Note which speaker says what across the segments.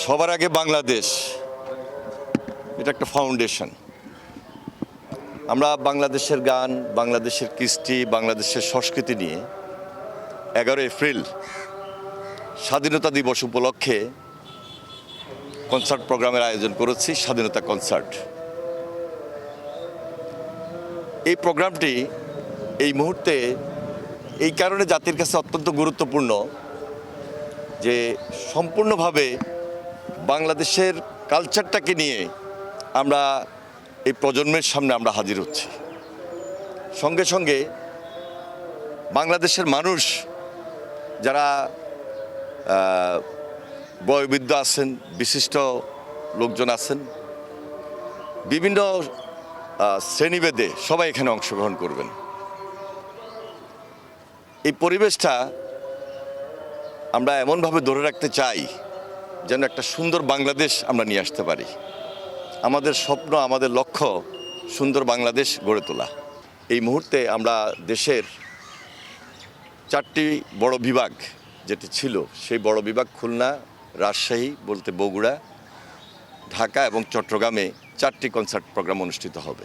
Speaker 1: সবার আগে বাংলাদেশ এটা একটা ফাউন্ডেশন। আমরা বাংলাদেশের গান, বাংলাদেশের কৃষ্টি, বাংলাদেশের সংস্কৃতি নিয়ে 11 এপ্রিল স্বাধীনতা দিবস উপলক্ষে কনসার্ট প্রোগ্রামের আয়োজন করেছি, স্বাধীনতা কনসার্ট। এই প্রোগ্রামটি এই মুহূর্তে এই কারণে জাতির কাছে অত্যন্ত গুরুত্বপূর্ণ যে সম্পূর্ণভাবে বাংলাদেশের কালচারটাকে নিয়ে আমরা এই প্রজন্মের সামনে আমরা হাজির হচ্ছি। সঙ্গে সঙ্গে বাংলাদেশের মানুষ যারা বয়োবৃদ্ধ আছেন, বিশিষ্ট লোকজন আছেন, বিভিন্ন শ্রেণীভেদে সবাই এখানে অংশগ্রহণ করবেন। এই পরিবেশটা আমরা এমনভাবে ধরে রাখতে চাই যেন একটা সুন্দর বাংলাদেশ আমরা নিয়ে আসতে পারি। আমাদের স্বপ্ন, আমাদের লক্ষ্য সুন্দর বাংলাদেশ গড়ে তোলা। এই মুহূর্তে আমরা দেশের 4টি বড় বিভাগ যেটি ছিল, সেই বড় বিভাগ খুলনা, রাজশাহী বলতে বগুড়া, ঢাকা এবং চট্টগ্রামে 4টি কনসার্ট প্রোগ্রাম অনুষ্ঠিত হবে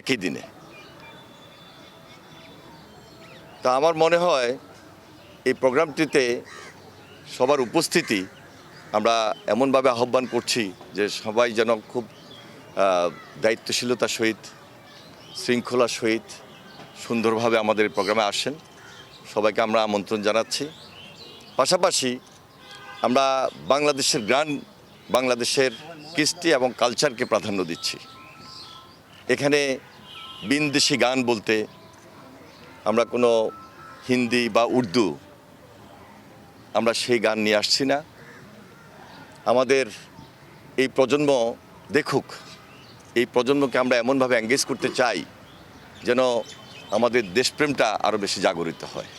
Speaker 1: একই দিনে। তা আমার মনে হয় এই প্রোগ্রামটিতে সবার উপস্থিতি আমরা এমনভাবে আহ্বান করছি যে সবাই যেন খুব দায়িত্বশীলতার সহিত, শৃঙ্খলার সহিত সুন্দরভাবে আমাদের এই প্রোগ্রামে আসেন। সবাইকে আমরা আমন্ত্রণ জানাচ্ছি। পাশাপাশি আমরা বাংলাদেশের গান, বাংলাদেশের কৃষ্টি এবং কালচারকে প্রাধান্য দিচ্ছি। এখানে বিনদেশি গান বলতে আমরা কোনো হিন্দি বা উর্দু আমরা সেই গান নিয়ে আসছি না। আমাদের এই প্রজন্ম দেখুক, এই প্রজন্মকে আমরা এমনভাবে এঙ্গেজ করতে চাই যেন আমাদের দেশপ্রেমটা আরও বেশি জাগরিত হয়।